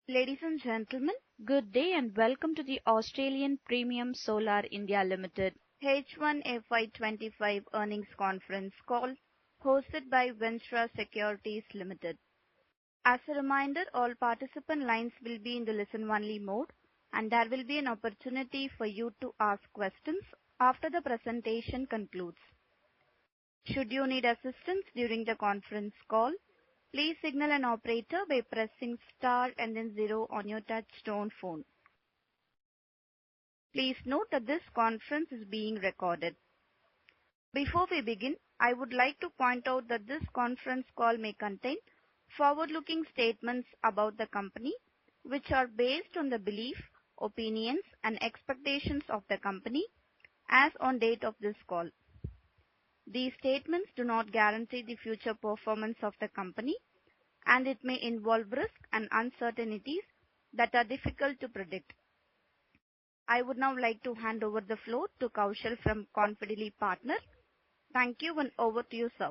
Ladies and gentlemen, good day and welcome to the Australian Premium Solar India Limited H1FY25 earnings conference call hosted by Ventura Securities Limited. As a reminder, all participant lines will be in the listen-only mode and there will be an opportunity for you to ask questions after the presentation concludes. Should you need assistance during the conference call, please signal an operator by pressing star and then 0 on your touch-tone phone. Please note that this conference is being recorded. Before we begin, I would like to point out that this conference call may contain forward-looking statements about the company, which are based on the belief, opinions, and expectations of the company as on date of this call. These statements do not guarantee the future performance of the company, and it may involve risks and uncertainties that are difficult to predict. I would now like to hand over the floor to Kaushal from Confideleap Partners. Thank you, and over to you, sir.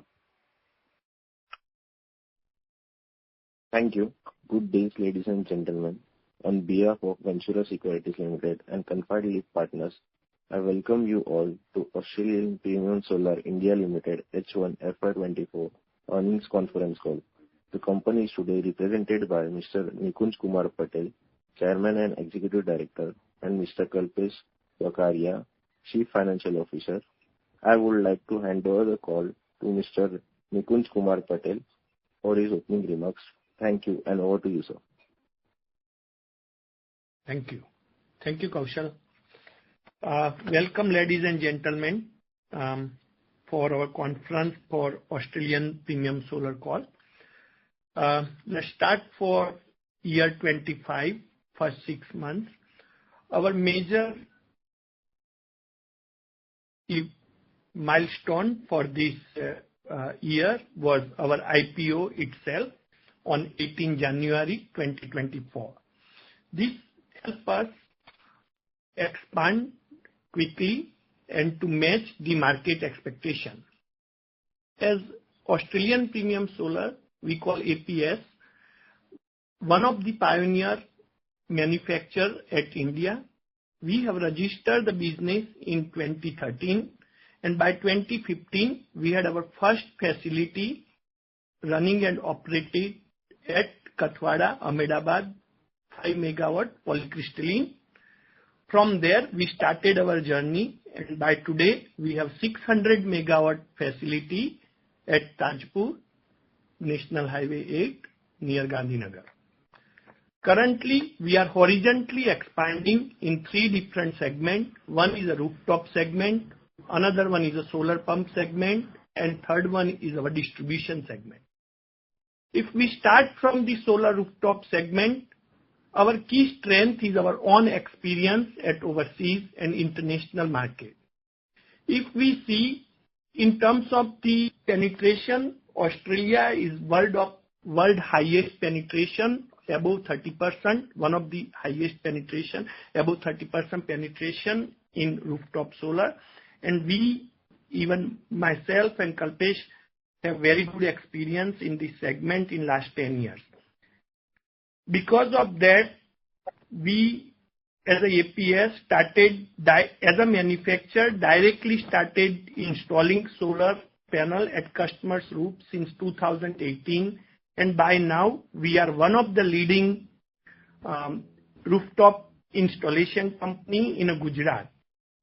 Thank you. Good day, ladies and gentlemen. On behalf of Ventura Securities Limited and Confideleap Partners, I welcome you all to Australian Premium Solar India Limited H1FY24 earnings conference call. The company is today represented by Mr. Nikunj Kumar Patel, Chairman and Executive Director, and Mr. Kalpesh Wakaria, Chief Financial Officer. I would like to hand over the call to Mr. Nikunj Kumar Patel for his opening remarks. Thank you, and over to you, sir. Thank you. Thank you, Kaushal. Welcome, ladies and gentlemen, for our conference for Australian Premium Solar call. Let's start for year 25, first 6 months. Our major milestone for this year was our IPO itself on 18 January 2024. This helped us expand quickly and to match the market expectation. As Australian Premium Solar, we call APS, one of the pioneer manufacturer at India. We have registered the business in 2013, and by 2015 we had our first facility running and operated at Kathwada, Ahmedabad, 5 megawatt polycrystalline. From there we started our journey, and by today we have 600 megawatt facility at Tajpur, National Highway 8 near Gandhinagar. Currently we are horizontally expanding in 3 different segments. One is a rooftop segment, another one is a solar pump segment, and third one is our distribution segment. If we start from the solar rooftop segment, our key strength is our own experience at overseas and international market. If we see in terms of the penetration, Australia is world highest penetration, above 30%, one of the highest penetration, above 30% penetration in rooftop solar. And we, even myself and Kalpesh, have very good experience in this segment in last 10 years. Because of that, we as a APS started as a manufacturer directly started installing solar panel at customers' roofs since 2018, and by now we are one of the leading rooftop installation company in Gujarat.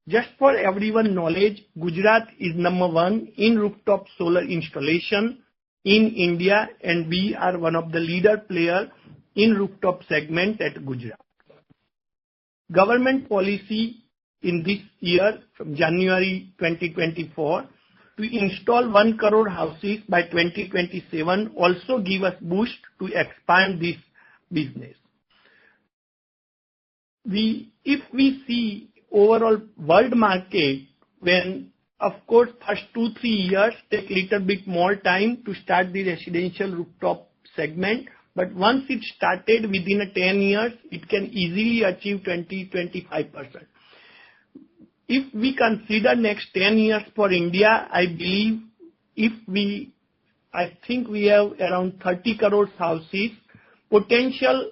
Just for everyone's knowledge, Gujarat is number 1 in rooftop solar installation in India, and we are one of the leader player in rooftop segment at Gujarat. Government policy in this year, from January 2024, to install 1 crore houses by 2027 also give us boost to expand this business. If we see overall world market, when of course first 2-3 years take little bit more time to start the residential rooftop segment, but once it started within 10 years, it can easily achieve 20-25%. If we consider next 10 years for India, I believe I think we have around 30 crore houses. Potential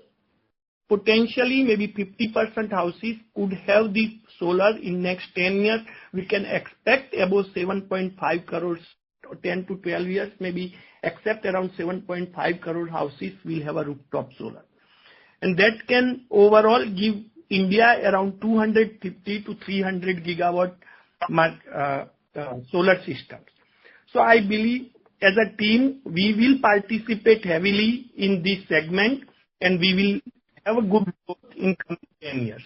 potentially maybe 50% houses could have the solar in next 10 years. We can expect about 7.5 crores, 10 to 12 years maybe, except around 7.5 crore houses will have a rooftop solar. And that can overall give India around 250 to 300 gigawatt solar systems. So I believe as a team, we will participate heavily in this segment and we will have a good growth in coming 10 years.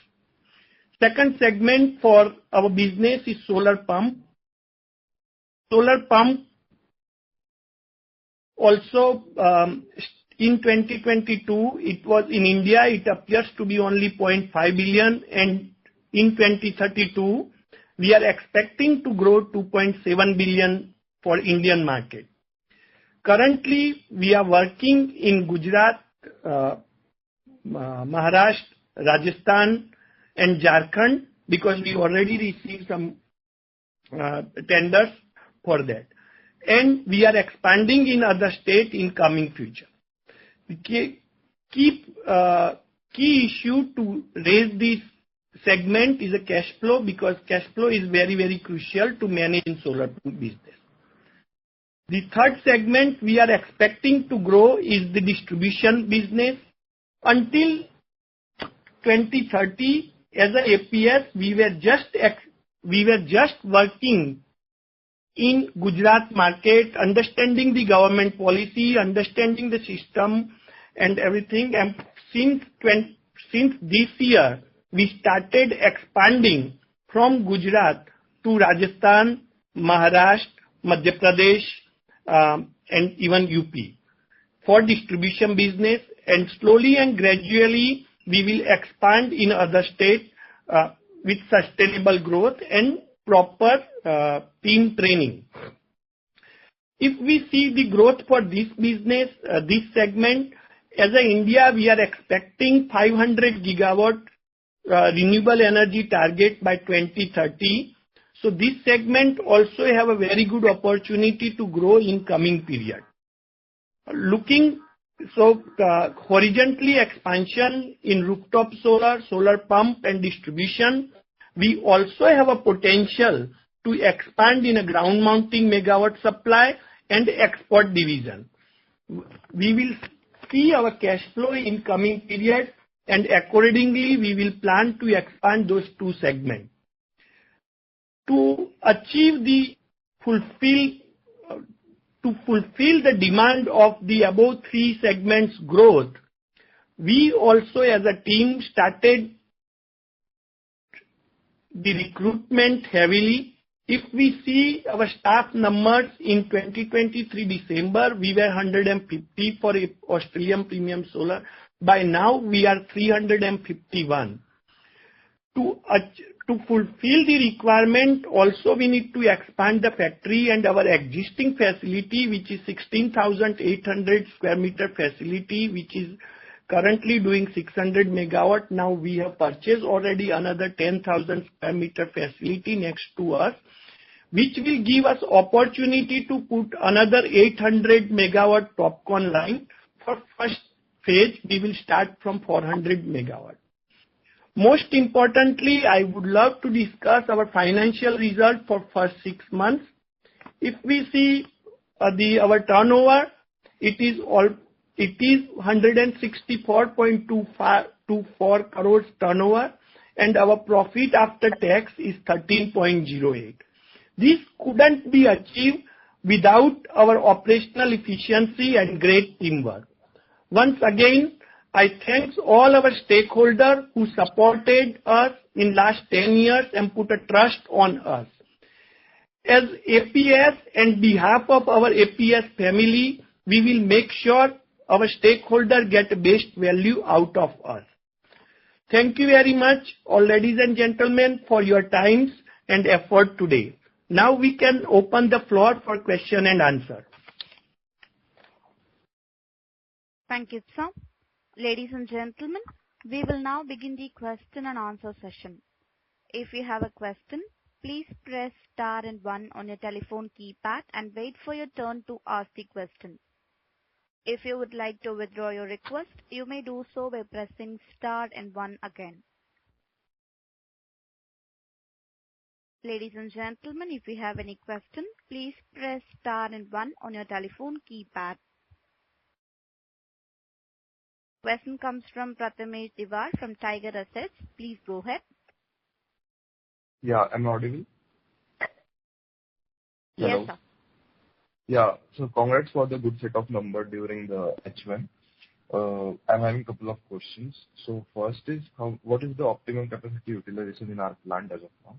Second segment for our business is solar pump. Solar pump also in 2022, it was in India, it appears to be only 0.5 billion, and in 2032, we are expecting to grow 2.7 billion for Indian market. Currently, we are working in Gujarat, Maharashtra, Rajasthan, and Jharkhand because we already received some tenders for that. And we are expanding in other states in coming future. The key issue to raise this segment is a cash flow, because cash flow is very, very crucial to manage in solar business. The third segment we are expecting to grow is the distribution business. Until 2030, as a APS, we were just working in Gujarat market, understanding the government policy, understanding the system and everything. And since this year, we started expanding from Gujarat to Rajasthan, Maharashtra, Madhya Pradesh, and even UP for distribution business. And slowly and gradually, we will expand in other states with sustainable growth and proper team training. If we see the growth for this business, this segment, as a India, we are expecting 500 gigawatt renewable energy target by 2030. So this segment also have a very good opportunity to grow in coming period. Horizontally expansion in rooftop solar, solar pump and distribution. We also have a potential to expand in a ground mounting megawatt supply and export division. We will see our cash flow in coming period, and accordingly we will plan to expand those two segments. To fulfill the demand of the above three segments growth, we also as a team started the recruitment heavily. If we see our staff numbers in 2023 December, we were 150 for Australian Premium Solar. By now we are 351. To fulfill the requirement, also we need to expand the factory, and our existing facility, which is 16,800 square meter facility, which is currently doing 600 megawatt. Now we have purchased already another 10,000 square meter facility next to us, which will give us opportunity to put another 800 megawatt TOPCon line. For first phase, we will start from 400 megawatt. Most importantly, I would love to discuss our financial result for first 6 months. If we see our turnover, it is 164.24 crores turnover, and our profit after tax is 13.08. This couldn't be achieved without our operational efficiency and great teamwork. Once again, I thank all our stakeholders who supported us in last 10 years and put a trust on us. As APS and behalf of our APS family, we will make sure our stakeholders get best value out of us. Thank you very much, all ladies and gentlemen, for your times and effort today. Now we can open the floor for question and answer. Thank you, sir. Ladies and gentlemen, we will now begin the question and answer session. If you have a question, please press star and 1 on your telephone keypad and wait for your turn to ask the question. If you would like to withdraw your request, you may do so by pressing star and 1 again. Ladies and gentlemen, if you have any question, please press star and 1 on your telephone keypad. Question comes from Prathamesh Diwar from Tiger Assets. Please go ahead. Yeah, I'm audible? Hello? Yes, sir. Yeah. So congrats for the good set of numbers during the H1. I'm having a couple of questions. So first is, what is the optimum capacity utilization in our plant as of now?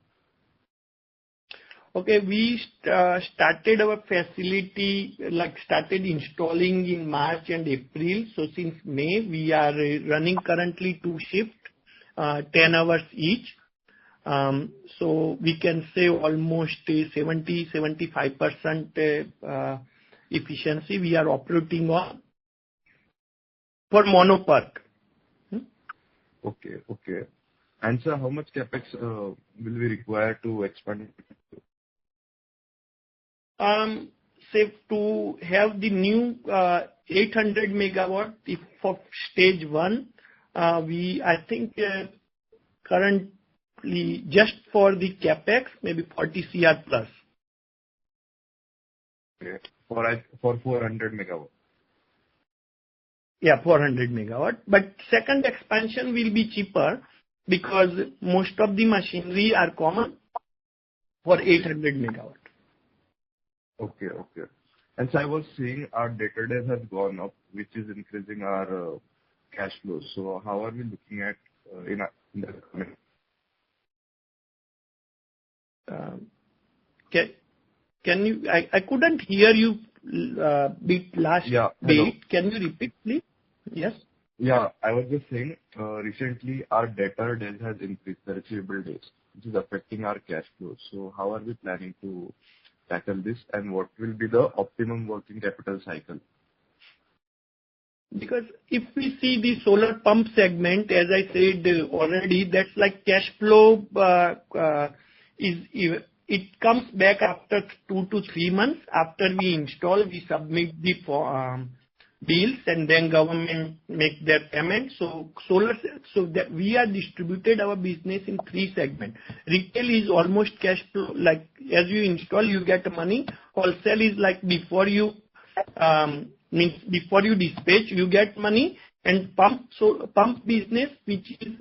Okay, we started our facility, started installing in March and April. So since May, we are running currently 2 shifts, 10 hours each. So we can say almost 70-75% efficiency we are operating on for monopark. Okay. And sir, how much capex will we require to expand? Say to have the new 800 megawatt if for stage 1, I think currently just for the capex maybe 40 CR plus. Okay. For 400 megawatt. Yeah, 400 megawatt. But second expansion will be cheaper because most of the machinery are common for 800 megawatt. Okay. And so I was seeing our debtor days has gone up, which is increasing our cash flow. So how are we looking at in the coming? Can you? I couldn't hear you last bit. Can you repeat, please? Yes. Yeah, I was just saying, recently our debtor days has increased, the receivable days, which is affecting our cash flow. So how are we planning to tackle this, and what will be the optimum working capital cycle? Because if we see the solar pump segment, as I said already, that's like cash flow it comes back after 2 to 3 months. After we install, we submit the bills, and then government make their payment. So that we are distributed our business in 3 segments. Retail is almost cash flow, like as you install, you get money. Wholesale is like before you dispatch, you get money. And pump business, which is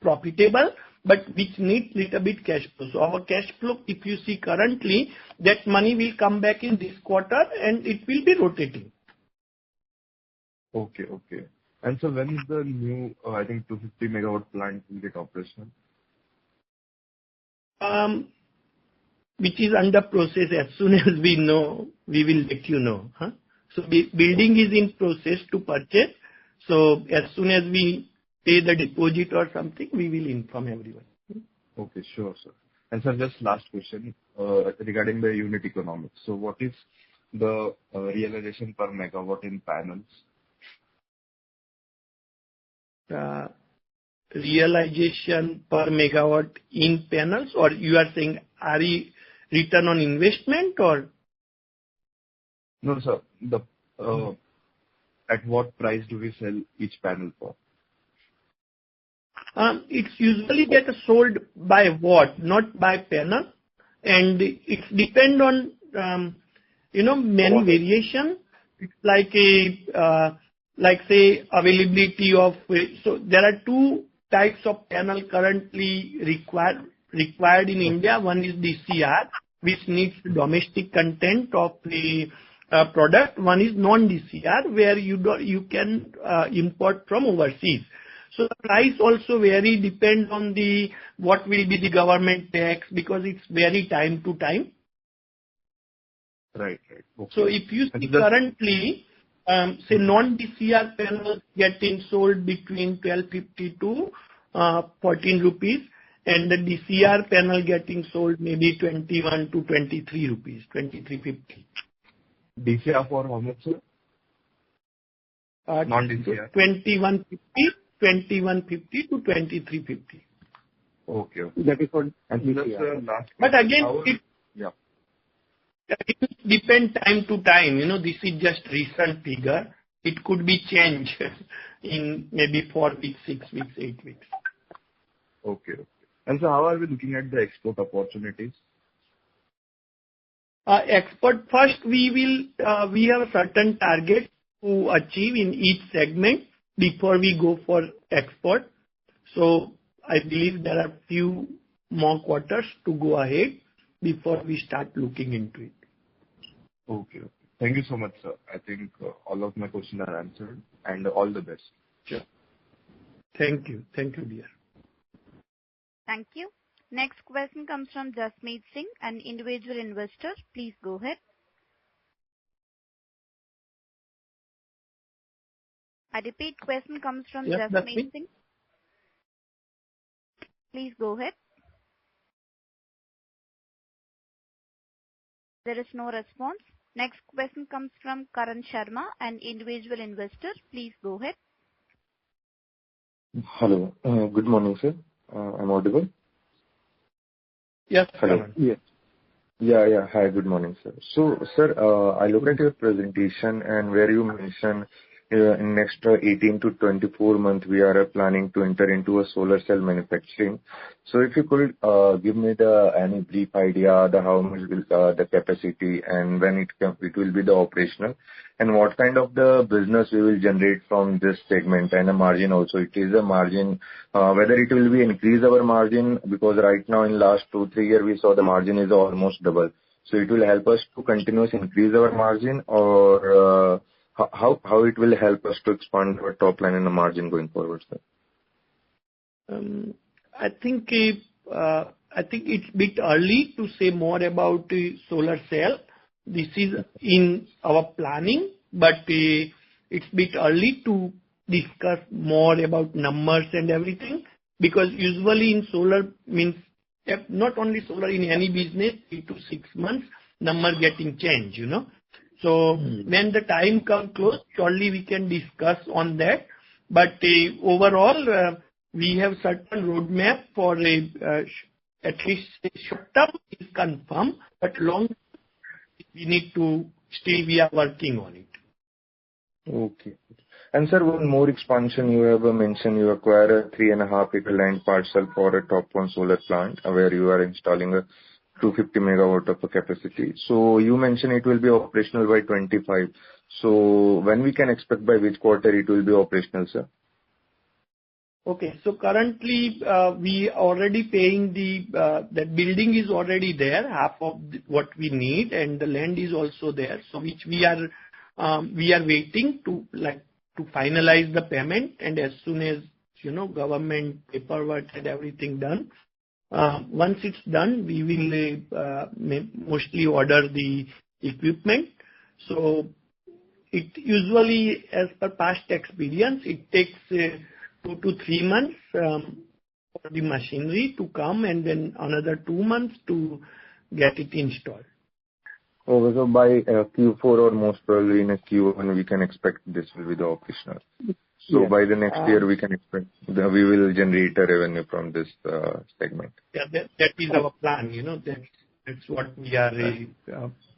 profitable, but which needs little bit cash flow. So our cash flow, if you see currently, that money will come back in this quarter and it will be rotating. Okay. And so when is the new, I think 250 megawatt plant will get operational? Which is under process. As soon as we know, we will let you know. So building is in process to purchase. So as soon as we pay the deposit or something, we will inform everyone. Okay, sure, sir. And sir, just last question regarding the unit economics. So what is the realization per megawatt in panels? Realization per megawatt in panels, or you are saying RE return on investment, or? No, sir. At what price do we sell each panel for? It's usually get sold by watt, not by panel, and it depend on many variation. It's like say availability of. So there are 2 types of panel currently required in India. One is DCR, which needs domestic content of the product. One is non-DCR, where you can import from overseas. So the price also vary, depend on what will be the government tax, because it's vary time to time. Right. Okay. So if you see currently, say non-DCR panels getting sold between 12.50 to 14 rupees, and the DCR panel getting sold maybe 21 to 23 rupees, 23.50. DCR for how much, sir? Non-DCR. 21.50 to 23.50. Okay. That is for and DCR. last. But again, It will depend time to time. This is just recent figure. It could be changed in maybe 4 weeks, 6 weeks, 8 weeks. Okay. How are we looking at the export opportunities? Export, first we have a certain target to achieve in each segment before we go for export. So I believe there are few more quarters to go ahead before we start looking into it. Okay. Thank you so much, sir. I think all of my questions are answered, and all the best. Sure. Thank you. Thank you, dear. Thank you. Next question comes from Jasmeet Singh, an individual investor. Please go ahead. I repeat, question comes from Yes, Jasmeet Singh. Please go ahead. There is no response. Next question comes from Karan Sharma, an individual investor. Please go ahead. Hello. Good morning, sir. I'm audible? Yes, Hello. Karan. Yes. Yeah. Hi, good morning, sir. So, sir, I look at your presentation and where you mention in next 18 to 24 months, we are planning to enter into a solar cell manufacturing. So if you could give me any brief idea how much will the capacity and when it will be the operational, and what kind of the business we will generate from this segment, and a margin also. It is a margin, whether it will be increase our margin, because right now in last 2-3 years, we saw the margin is almost double. So it will help us to continuously increase our margin, or how it will help us to expand our top line and the margin going forward, sir? I think it's a bit early to say more about the solar cell. This is in our planning, but it's a bit early to discuss more about numbers and everything, because usually in solar means, not only solar, in any business, 3 to 6 months, number getting changed, So when the time comes close, surely we can discuss on that. But overall, we have certain roadmap for at least short term is confirmed, but long we need to still we are working on it. Okay. And sir, one more expansion you have mentioned, you acquire a 3.5-acre land parcel for a top one solar plant where you are installing a 250 megawatt of a capacity. So you mentioned it will be operational by 25. So when we can expect, by which quarter it will be operational, sir? Okay. So currently, we already paying that building is already there, half of what we need, and the land is also there. So which we are waiting to finalize the payment, and as soon as government paperwork and everything done. Once it's done, we will mostly order the equipment. So it usually, as per past experience, it takes 2 to 3 months for the machinery to come, and then another 2 months to get it installed. Okay, so by Q4 or most probably in a Q1, we can expect this will be the operational. So Yes. by the next year, we can expect that we will generate a revenue from this segment. Yeah, that is our plan. That's what we are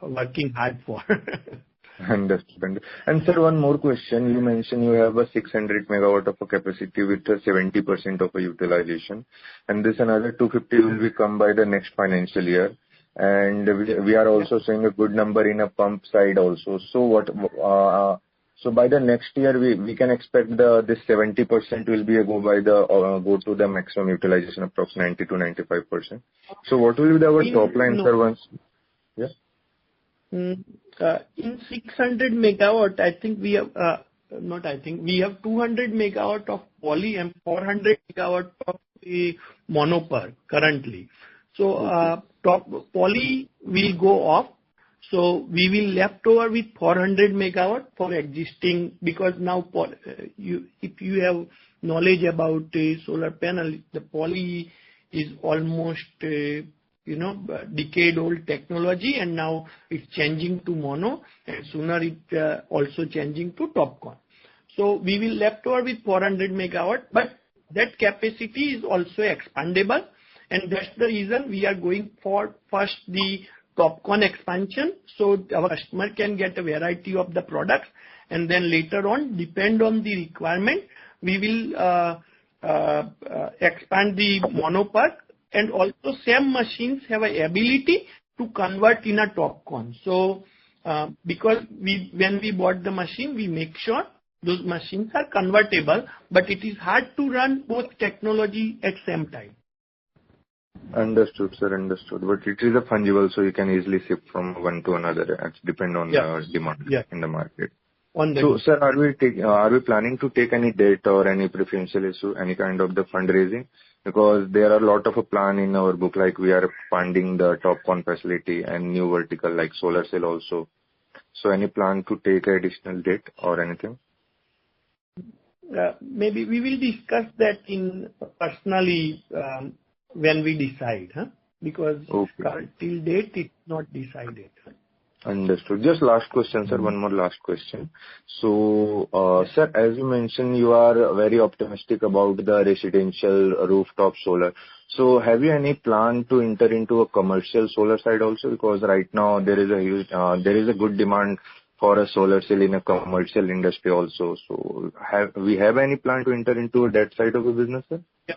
working hard for. Understood. And sir, one more question. You mentioned you have a 600 megawatt of a capacity with a 70% of a utilization, and this another 250 will become by the next financial year. And we are also seeing a good number in a pump side also. So so by the next year, we can expect this 70% will be go to the maximum utilization, approximately 90 to 95%. So what will be our top line, sir, once? Yeah. In 600 megawatt, I think we have we have 200 megawatt of poly and 400 megawatt of monoper currently. So top poly will go off. So we will left over with 400 megawatt for existing, because now if you have knowledge about solar panel, the poly is almost decade-old technology, and now it's changing to mono, and sooner it also changing to TOPCon. So we will left over with 400 megawatt, but that capacity is also expandable, and that's the reason we are going for first the TopCon expansion, so our customer can get a variety of the products, and then later on, depend on the requirement, we will expand the monopark, and also same machines have a ability to convert in a TopCon. So because when we bought the machine, we make sure those machines are convertible, but it is hard to run both technology at same time. Understood, sir. Understood. But it is a fungible, so you can easily shift from one to another. It depends on the demand in the market. So, sir, are we planning to take any debt or any preferential issue, any kind of the fundraising? Because there are a lot of a plan in our book, like we are funding the TopCon facility and new vertical like solar cell also. So, any plan to take additional debt or anything? Maybe we will discuss that in personally when we decide, because till date it's not decided. Understood. Just last question, sir. One more last question. So, sir, as you mentioned, you are very optimistic about the residential rooftop solar. So, have you any plan to enter into a commercial solar side also? Because right now there is a huge, there is a good demand for a solar cell in a commercial industry also. So, have we any plan to enter into that side of the business, sir? Yeah.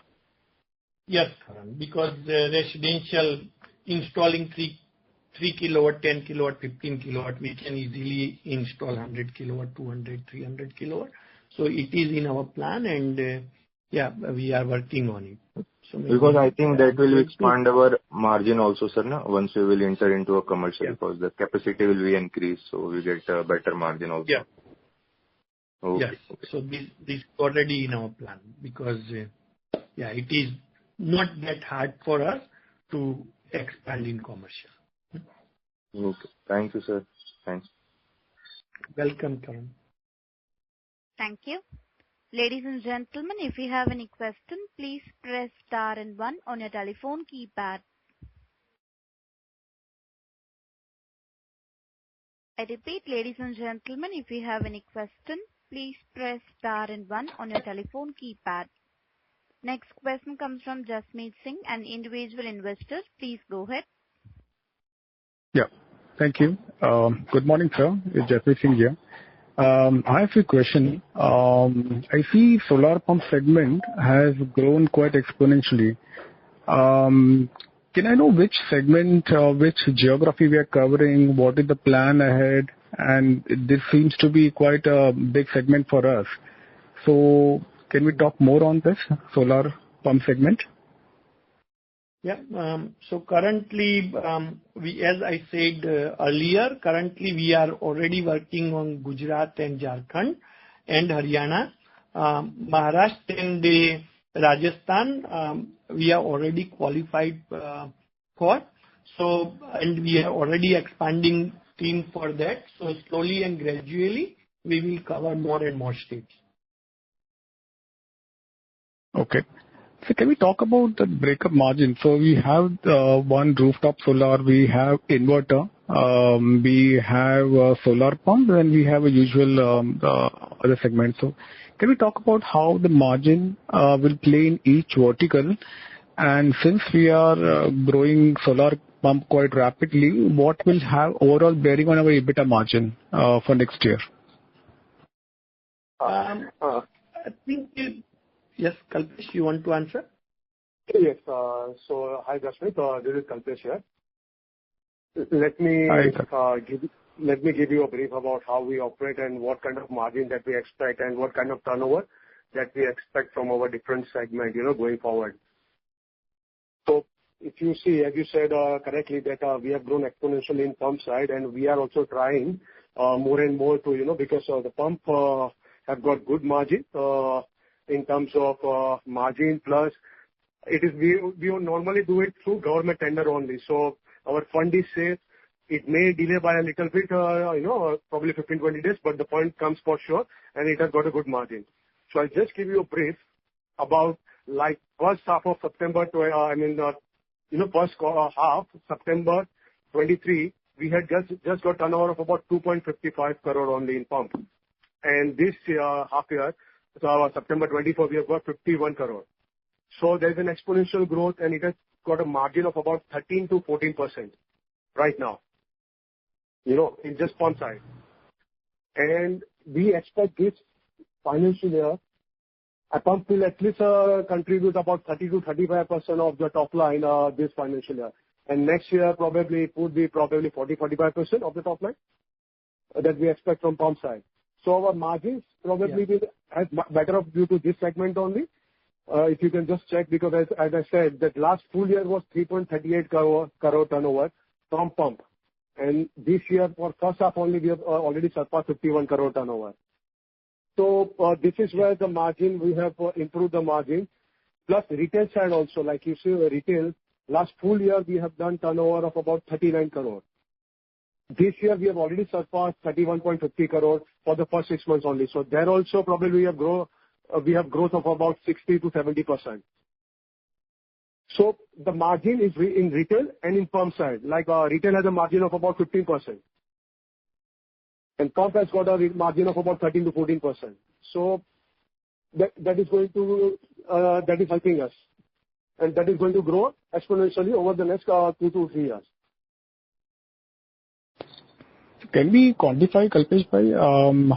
Yes, because the residential installing 3 kilowatt, 10 kilowatt, 15 kilowatt, we can easily install 100 kilowatt, 200, 300 kilowatt. So it is in our plan, and we are working on it. So because I think that will expand our margin also, sir, no? Once we will enter into a commercial, because the capacity will be increased, so we get a better margin also. Yeah. Okay. Yes. So this is already in our plan, because it is not that hard for us to expand in commercial. Okay. Thank you, sir. Thanks. Welcome, Karan. Thank you. Ladies and gentlemen, if you have any question, please press star and 1 on your telephone keypad. I repeat, ladies and gentlemen, if you have any question, please press star and 1 on your telephone keypad. Next question comes from Jasmeet Singh, an individual investor. Please go ahead. Yeah. Thank you. Good morning, sir. It's Jasmeet Singh here. I have a few questions. I see solar pump segment has grown quite exponentially. Can I know which segment, which geography we are covering? What is the plan ahead? And this seems to be quite a big segment for us. So can we talk more on this solar pump segment? Yeah. So currently, as I said earlier, currently we are already working on Gujarat and Jharkhand and Haryana. Maharashtra and Rajasthan, we are already qualified for. So, and we are already expanding team for that. So slowly and gradually, we will cover more and more states. Okay. So can we talk about the breakup margin? So we have one rooftop solar, we have inverter, we have solar pump, and we have a usual other segment. So can we talk about how the margin will play in each vertical? And since we are growing solar pump quite rapidly, what will have overall bearing on our EBITDA margin for next year? I think yes, Kalpesh, you want to answer? Yes. So, hi, Jasmeet. This is Kalpesh here. Let me give you a brief about how we operate and what kind of margin that we expect and what kind of turnover that we expect from our different segment, going forward. So, if you see, as you said correctly, that we have grown exponentially in pump side, and we are also trying more and more to, because the pump have got good margin. In terms of margin, plus it is we normally do it through government tender only. So our fund is safe. It may delay by a little bit, probably 15-20 days, but the fund comes for sure, and it has got a good margin. So I'll just give you a brief about like first half of September first half September 23, we had just got turnover of about 2.55 crore only in pump, and this half year. So September 24, we have got 51 crore. So there's an exponential growth, and it has got a margin of about 13 to 14%. right now, in just pump side. And we expect this financial year, a pump will at least contribute about 30 to 35% of the top line this financial year. And next year, probably it would be 40-45% of the top line that we expect from pump side. So our margins probably will have better off due to this segment only. If you can just check, because as I said, that last full year was 3.38 crore turnover from pump. And this year, for first half only, we have already surpassed 51 crore turnover. So this is where the margin, we have improved the margin. Plus retail side also, like you see, retail, last full year we have done turnover of about 39 crore. This year we have already surpassed 31.50 crore for the first 6 months only. So there also probably we have growth of about 60 to 70%. So the margin is in retail and in pump side. Like retail has a margin of about 15%. And pump has got a margin of about 13 to 14%. So that is going to, that is helping us. And that is going to grow exponentially over the next 2 to 3 years. Can we quantify, Kalpesh bhai,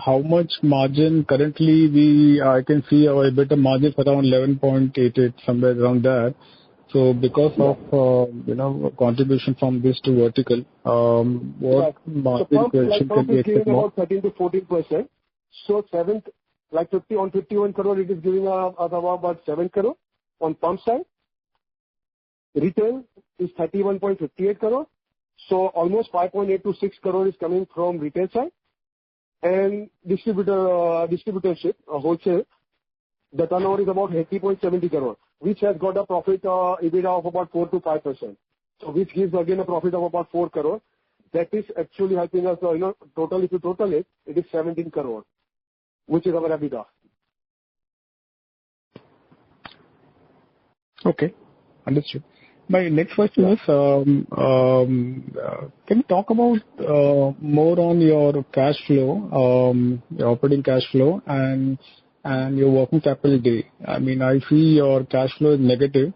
how much margin currently I can see our EBITDA margin around 11.88, somewhere around that. So because of, contribution from this to vertical, what margin question can we expect more? About 13 to 14%. So 51 crore, it is giving us about 7 crore on pump side. Retail is 31.58 crore. So almost 5.8 to 6 crore is coming from retail side. And distributorship, wholesale, the turnover is about 80.70 crore, which has got a profit EBITDA of about 4 to 5%. So which gives again a profit of about 4 crore. That is actually helping us, total, if you total it, it is 17 crore, which is our EBITDA. Okay, understood. My next question is, can you talk about more on your cash flow, your operating cash flow and your working capital day? I mean, I see your cash flow is negative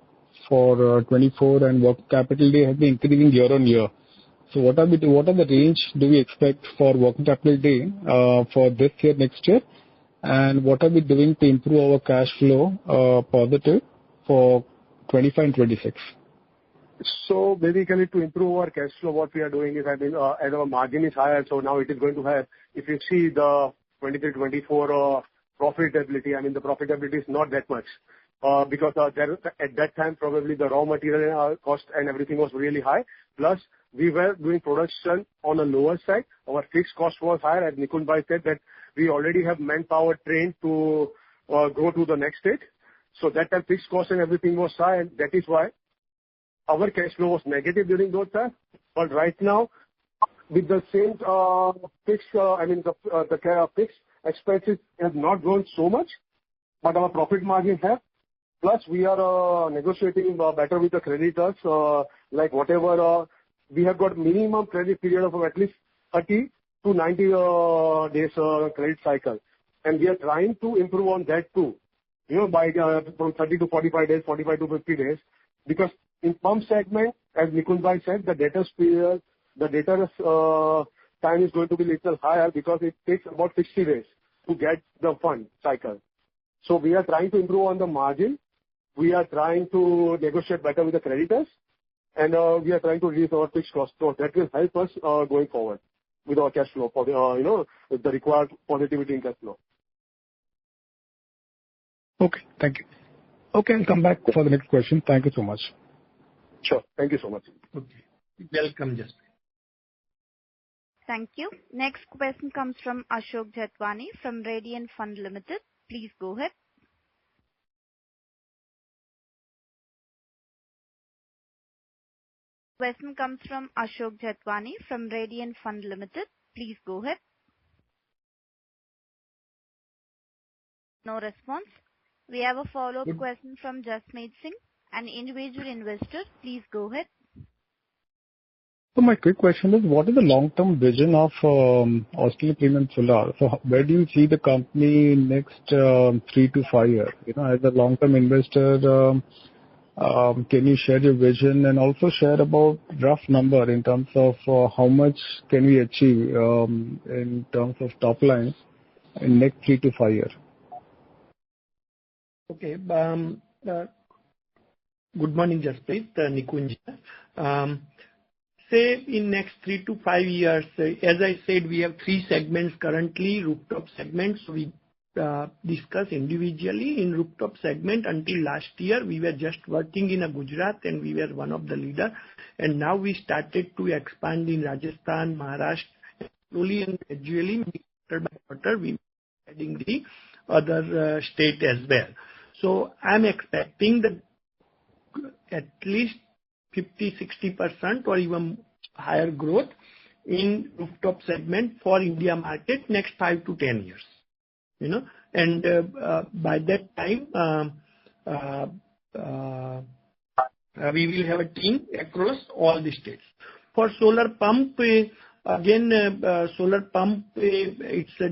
for 24 and working capital day has been increasing year on year. So what are the range do we expect for working capital day for this year, next year? And what are we doing to improve our cash flow positive for 25 and 26? So basically to improve our cash flow, what we are doing is, as our margin is higher, so now it is going to have, if you see the 23-24 profitability, I mean the profitability is not that much. Because at that time probably the raw material cost and everything was really high. Plus we were doing production on a lower side. Our fixed cost was higher, as Nikun bhai said that we already have manpower trained to go to the next stage. So that time fixed cost and everything was high, and that is why our cash flow was negative during those times. But right now, with the same fixed, the fixed expenses have not grown so much, but our profit margin have. Plus, we are negotiating better with the creditors, like whatever, we have got minimum credit period of at least 30 to 90 days credit cycle. And we are trying to improve on that too, by from 30 to 45 days, 45 to 50 days. Because in pump segment, as Nikun bhai said, the debtors period, the debtors time is going to be little higher because it takes about 60 days to get the fund cycle. So we are trying to improve on the margin. We are trying to negotiate better with the creditors, and we are trying to reduce our fixed cost. So that will help us going forward with our cash flow for the, with the required positivity in cash flow. Okay, thank you. Okay, I'll come back for the next question. Thank you so much. Sure. Thank you so much. Okay. Welcome, Jaspreet. Thank you. Next question comes from Ashok Jetwani from Radiant Fund Limited. Please go ahead. Question comes from Ashok Jetwani from Radiant Fund Limited. Please go ahead. No response. We have a follow-up question from Jasmeet Singh, an individual investor. Please go ahead. So my quick question is, what is the long-term vision of Australian Premium Solar? So where do you see the company next 3 to 5 years? As a long-term investor, Can you share your vision and also share about rough number in terms of how much can we achieve in terms of top line in next 3 to 5 years? Okay. Good morning, Jasprit. Nikunj. Say in next 3 to 5 years, as I said, we have 3 segments currently, rooftop segments. We discuss individually in rooftop segment. Until last year, we were just working in Gujarat and we were one of the leader. And now we started to expand in Rajasthan, Maharashtra, slowly and gradually, quarter by quarter, we are adding the other state as well. So I'm expecting that at least 50-60% or even higher growth in rooftop segment for India market next 5 to 10 years. You know, and by that time, we will have a team across all the states. For solar pump, again, solar pump, it's a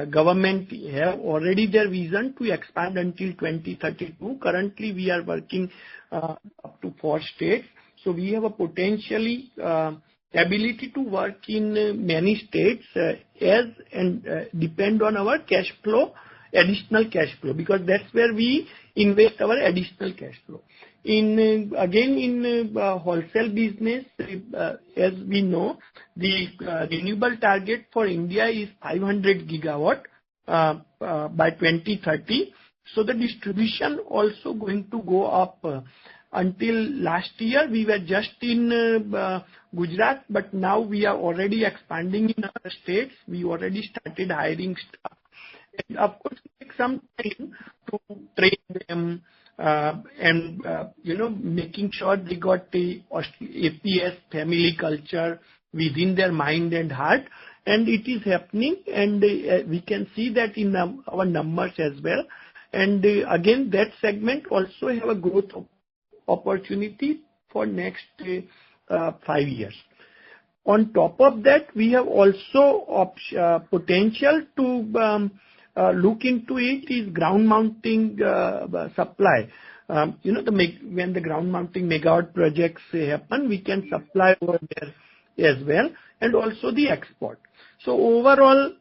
government have already their vision to expand until 2032. Currently, we are working up to 4 states. So we have a potentially ability to work in many states as and depend on our cash flow, additional cash flow, because that's where we invest our additional cash flow. In wholesale business, as we know, the renewable target for India is 500 gigawatt by 2030. So the distribution also going to go up. Until last year, we were just in Gujarat, but now we are already expanding in other states. We already started hiring staff. And of course, it takes some time to train them and making sure they got the APS family culture within their mind and heart. And it is happening, and we can see that in our numbers as well. And again, that segment also have a growth opportunity for next 5 years. On top of that, we have also potential to look into it is ground mounting supply. When the ground mounting megawatt projects happen, we can supply over there as well, and also the export. So overall,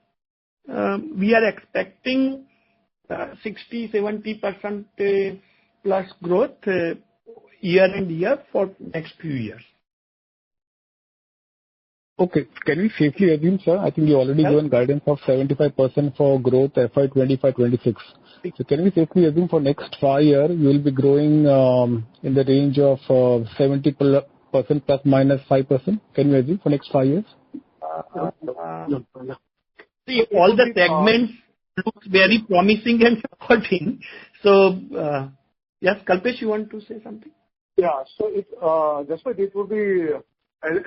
we are expecting 60-70% plus growth year and year for next few years. Okay. Can we safely assume, sir? I think you already given guidance of 75% for growth FY25-26. So can we safely assume for next 5 years you will be growing in the range of 70% plus minus 5%? Can we assume for next 5 years? See, all the segments look very promising and supporting. So, yes, Kalpesh, you want to say something? Yeah. So Jasprit, it would be, as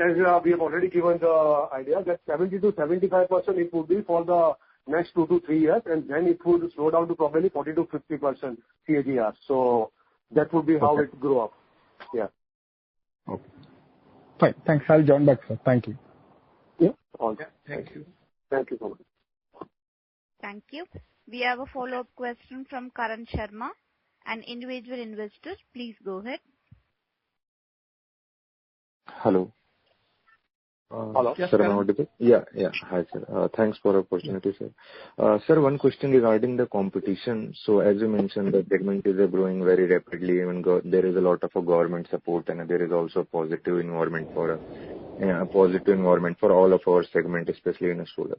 we have already given the idea that 70-75% it would be for the next 2 to 3 years, and then it would slow down to probably 40-50% CAGR. So that would be how it grew up. Yeah. Okay. Fine. Thanks. I'll join back, sir. Thank you. Yeah. All right. Thank you. Thank you so much. Thank you. We have a follow-up question from Karan Sharma, an individual investor. Please go ahead. Hello. Hello. Sir, am I audible? Yeah. Hi, sir. Thanks for the opportunity, sir. Sir, one question regarding the competition. So as you mentioned, the segment is growing very rapidly, and there is a lot of government support, and there is also a positive environment for all of our segment, especially in solar.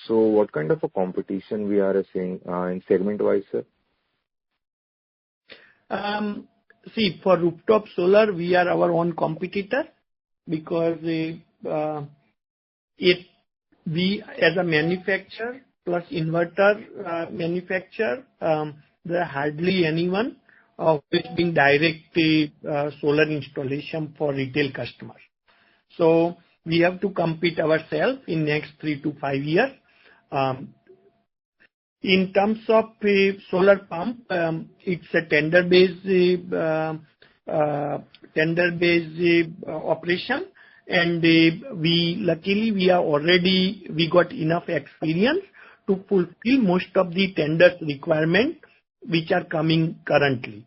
So what kind of a competition we are seeing in segment-wise, sir? See, for rooftop solar, we are our own competitor because we as a manufacturer plus inverter manufacturer, there are hardly anyone who is doing direct solar installation for retail customers. So we have to compete ourselves in next 3 to 5 years. In terms of solar pump, it's a tender-based operation, and luckily we got enough experience to fulfill most of the tenders requirement which are coming currently.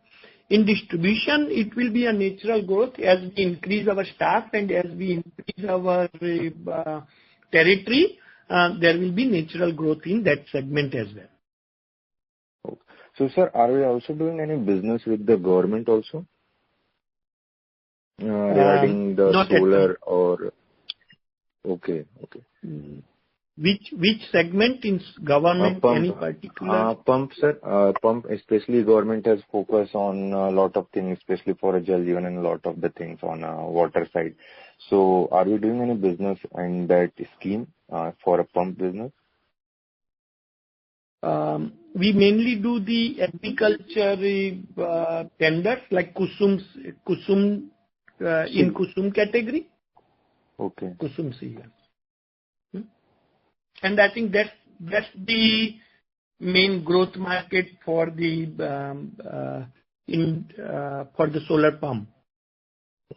In distribution, it will be a natural growth as we increase our staff and as we increase our territory. There will be natural growth in that segment as well. Okay. So, sir, are we also doing any business with the government also? Regarding the Not solar or... Okay. Which segment in government, Pump, any particular? Pump, sir. Pump, especially government has focused on a lot of things, especially for Jal Jeevan and a lot of the things on water side. So, are we doing any business in that scheme for a pump business? We mainly do the agriculture tenders like Kusum in Kusum category. Okay. Kusum C. And I think that's the main growth market for the solar pump.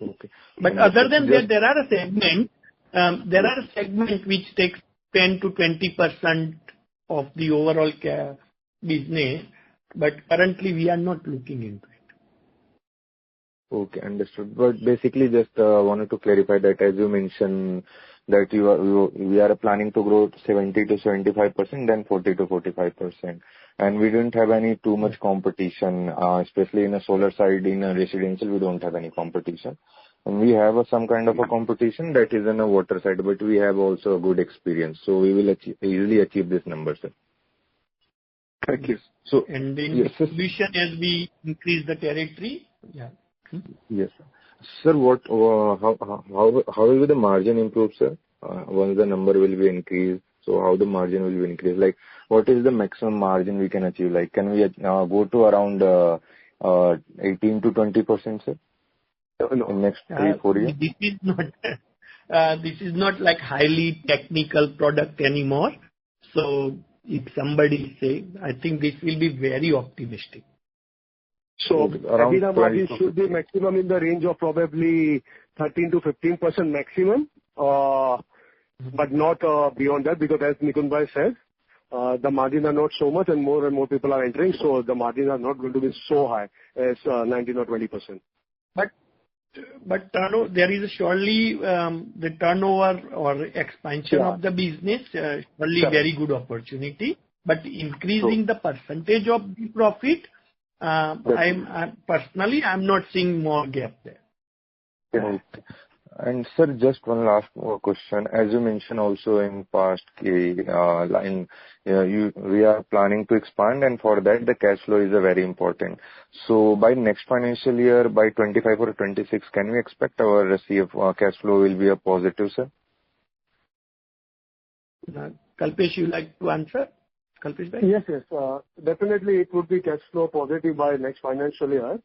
Okay. But other than that, there are a segment which takes 10 to 20% of the overall business, but currently we are not looking into it. Okay, understood. But basically, just wanted to clarify that as you mentioned that we are planning to grow 70 to 75%, then 40 to 45%, and we didn't have any too much competition, especially in a solar side. In a residential, we don't have any competition, and we have some kind of a competition that is in a water side, but we have also a good experience, so we will easily achieve this number, sir. Thank you. So, and in distribution, as we increase the territory, Yes, sir. Sir, how will the margin improve, sir? Once the number will be increased, so how the margin will be increased? Like, what is the maximum margin we can achieve? Like, can we go to around 18 to 20%, sir? In next 3-4 years? This is not like highly technical product anymore. So, if somebody say, I think this will be very optimistic. So, EBITDA margin should be maximum in the range of probably 13 to 15% maximum, but not beyond that, because as Nikun Bhai said, the margins are not so much and more people are entering, so the margins are not going to be so high as 19 or 20%. But there is surely the turnover or expansion of the business, surely very good opportunity. But increasing the percentage of the profit, I'm not seeing more gap there. Okay. And sir, just one last question. As you mentioned also in past line, we are planning to expand, and for that the cash flow is very important. So by next financial year, by 25 or 26, can we expect our cash flow will be a positive, sir? Kalpesh, you like to answer? Kalpesh bhai? Yes. Definitely it would be cash flow positive by next financial year.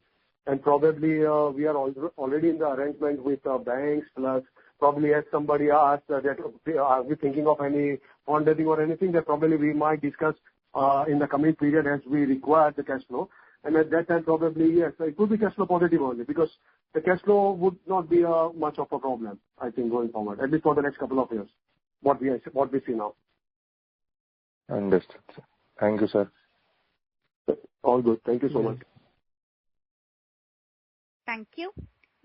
And probably we are already in the arrangement with banks, plus probably as somebody asked that are we thinking of any funding or anything, that probably we might discuss in the coming period as we require the cash flow. And at that time probably yes, it could be cash flow positive only, because the cash flow would not be much of a problem, I think, going forward, at least for the next couple of years, what we see now. Understood, sir. Thank you, sir. All good. Thank you so much. Thank you.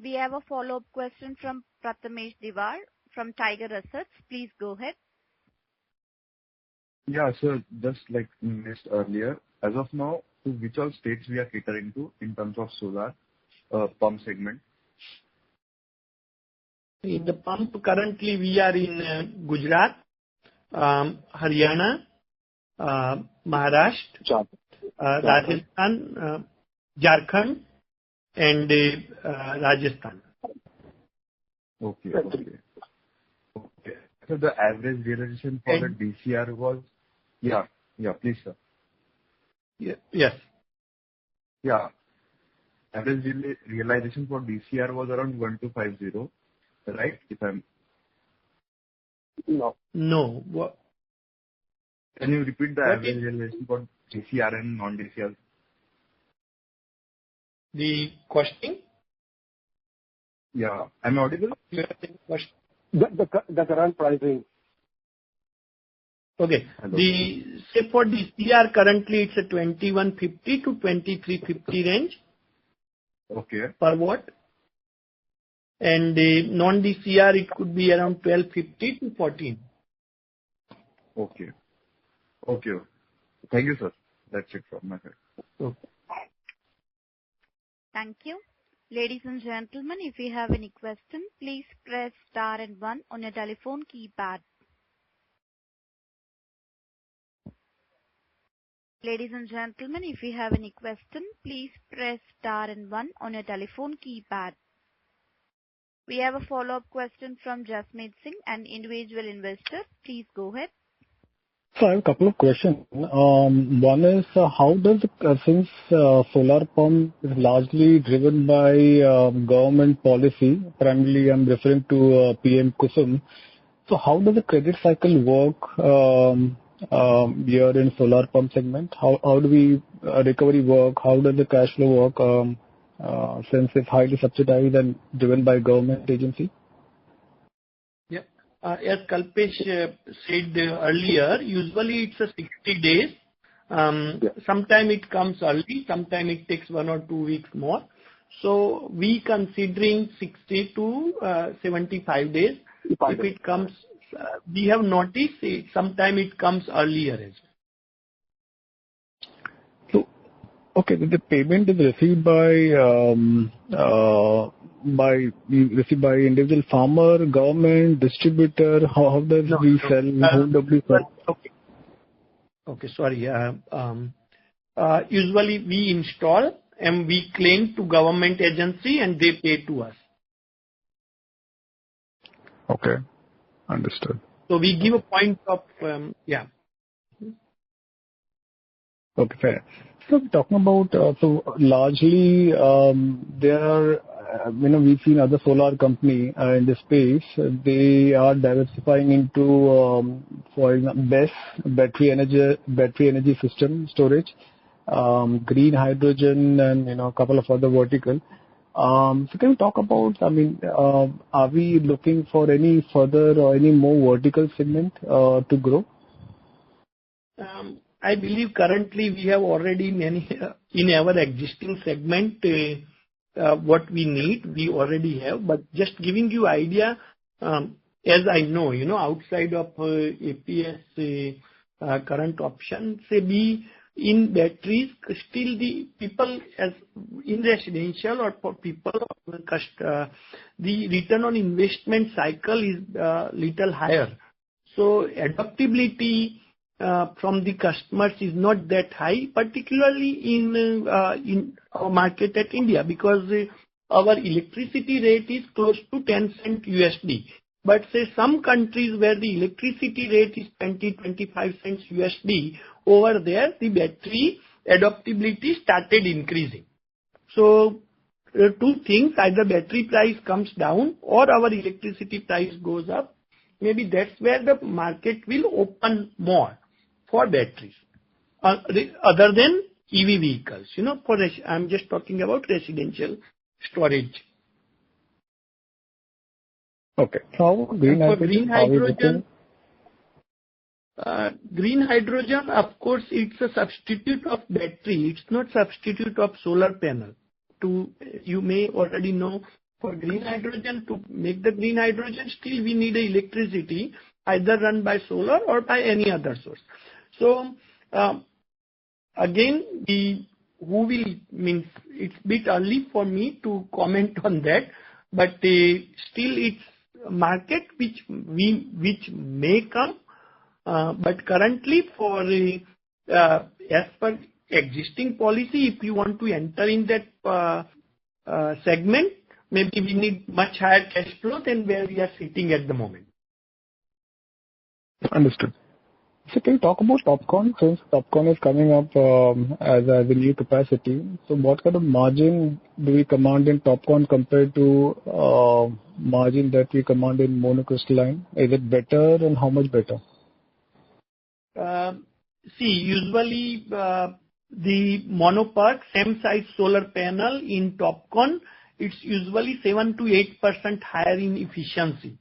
We have a follow-up question from Prathamesh Diwar from Tiger Assets. Please go ahead. Yeah, sir, just like missed earlier, as of now, to which all states we are catering to in terms of solar pump segment? In the pump, currently we are in Gujarat, Haryana, Maharashtra, Rajasthan, Jharkhand, and Rajasthan. Okay. So the average realization for the DCR was... Yeah, please, sir. Yes. Yeah. Average realization for DCR was around 1250, right? No. Can you repeat the average realization for DCR and non-DCR? The costing? Yeah. Am I audible? The current pricing. Okay. Say for DCR currently it's a 2150 to 2350 range. Okay. per watt. And non-DCR, it could be around 1250 to 14. Okay. Okay. Thank you, sir. That's it from my side. Okay. Thank you. Ladies and gentlemen, if you have any question, please press star and one on your telephone keypad. Ladies and gentlemen, if you have any question, please press star and one on your telephone keypad. We have a follow-up question from Jasmeet Singh, an individual investor. Please go ahead. So I have a couple of questions. One is, how does, since solar pump is largely driven by government policy, primarily I'm referring to PM Kusum. So how does the credit cycle work here in solar pump segment? How do we recovery work? How does the cash flow work since it's highly subsidized and driven by government agency? Yeah. As Kalpesh said earlier, usually it's a 60 days. Sometime it comes early, sometime it takes 1 or 2 weeks more. So we considering 60 to 75 days. If it comes, we have noticed it, sometime it comes earlier as well. So, okay, the payment is received by individual farmer, government, distributor. How does we sell? Who do we sell? Okay, sorry. Usually we install and we claim to government agency and they pay to us. Okay, understood. So we give a point of, yeah. Okay, fair. So talking about, so largely, there are, we've seen other solar company in this space. They are diversifying into, for example, BESS, battery energy system storage, green hydrogen, and a couple of other vertical. So can you talk about? Are we looking for any further or any more vertical segment to grow? I believe currently we have already many in our existing segment. What we need, we already have. But just giving you idea, as I know, outside of APS current option, say we in batteries, still the people as in residential or for people, the return on investment cycle is little higher. So adaptability from the customers is not that high, particularly in our market at India, because our electricity rate is close to 10 cent USD. But say some countries where the electricity rate is 20-25 cents USD, over there the battery adaptability started increasing. So two things: either battery price comes down or our electricity price goes up. Maybe that's where the market will open more for batteries, other than EV vehicles. I'm just talking about residential storage. Okay. How green hydrogen? Green hydrogen, of course, it's a substitute of battery. It's not substitute of solar panel. You may already know, for green hydrogen, to make the green hydrogen, still we need electricity, either run by solar or by any other source. So again, it's a bit early for me to comment on that, but still it's a market which may come. But currently, for as per existing policy, if you want to enter in that segment, maybe we need much higher cash flow than where we are sitting at the moment. Understood. So can you talk about TOPCon? Since TOPCon is coming up as a new capacity, so what kind of margin do we command in TOPCon compared to margin that we command in monocrystalline? Is it better, and how much better? Usually the monopark, same size solar panel in TOPCon, it's usually 7 to 8% higher in efficiency.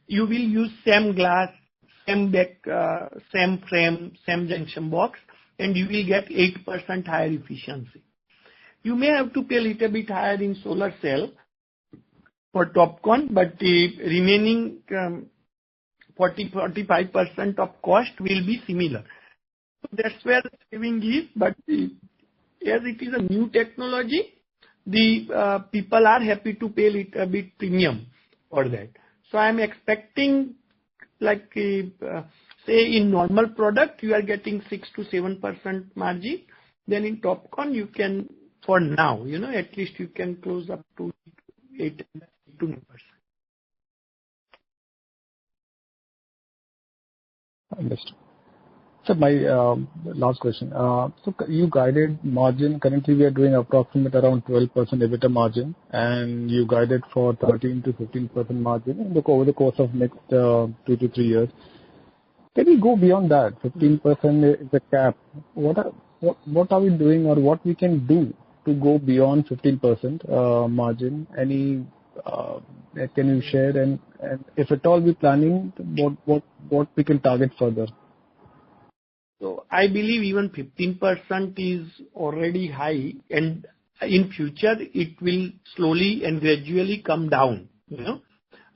You will use same glass, same back, same frame, same junction box, and you will get 8% higher efficiency. You may have to pay a little bit higher in solar cell for TOPCon, but the remaining 40-45% of cost will be similar. So that's where the saving is, but as it is a new technology, the people are happy to pay a little bit premium for that. So I'm expecting, like say in normal product, you are getting 6 to 7% margin. Then in TOPCon, you can, for now, at least you can close up to 8 to 9%. Understood. So my last question. So you guided margin. Currently, we are doing approximate around 12% EBITDA margin, and you guided for 13 to 15% margin over the course of next 2 to 3 years. Can we go beyond that? 15% is the cap. What are we doing, or what we can do to go beyond 15% margin? Any can you share, and if at all we planning, what we can target further? So I believe even 15% is already high, and in future it will slowly and gradually come down.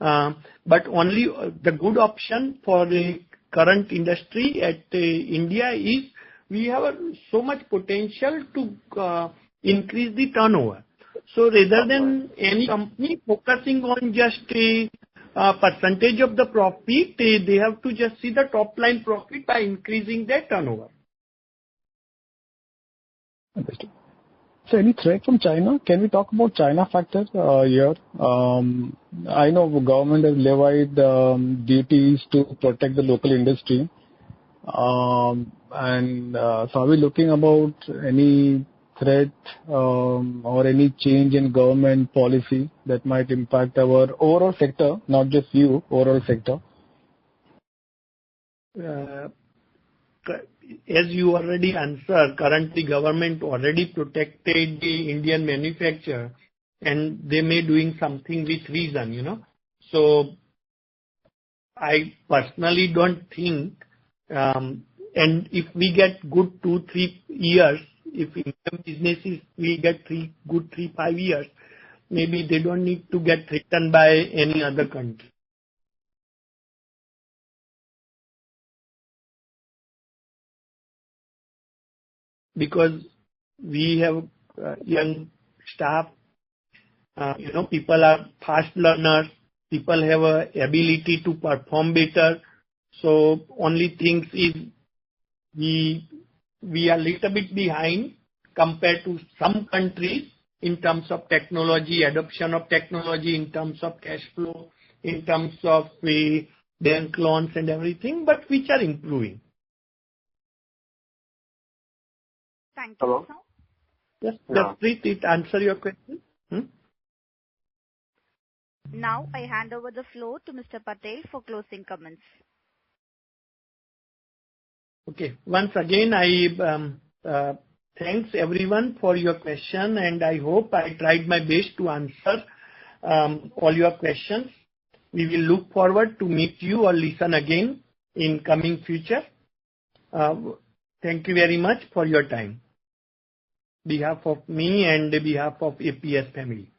But only the good option for the current industry at India is we have so much potential to increase the turnover. So rather than any company focusing on just a percentage of the profit, they have to just see the top line profit by increasing their turnover. Understood. So any threat from China? Can we talk about China factor here? I know the government has levied duties to protect the local industry. So are we looking about any threat or any change in government policy that might impact our overall sector, not just you, overall sector? As you already answered, currently government already protected the Indian manufacturer, and they may doing something with reason, So I personally don't think, and if we get good 2-3 years, if income businesses we get 3-5 years, maybe they don't need to get threatened by any other country. Because we have young staff, people are fast learners, people have a ability to perform better. So only things is we are little bit behind compared to some countries in terms of technology, adoption of technology, in terms of cash flow, in terms of bank loans and everything, but which are improving. Thank you, sir. Yes, Jaspreet, it answer your question? Now I hand over the floor to Mr. Patel for closing comments. Okay. Once again, I thanks everyone for your question, and I hope I tried my best to answer all your questions. We will look forward to meet you or listen again in coming future. Thank you very much for your time. Behalf of me and the behalf of APS family.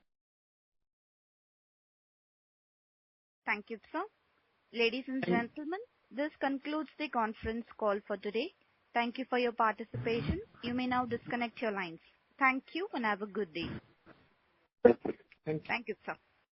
Thank you, sir. Ladies and gentlemen, this concludes the conference call for today. Thank you for your participation. You may now disconnect your lines. Thank you and have a good day. Thank you. Thank you, sir.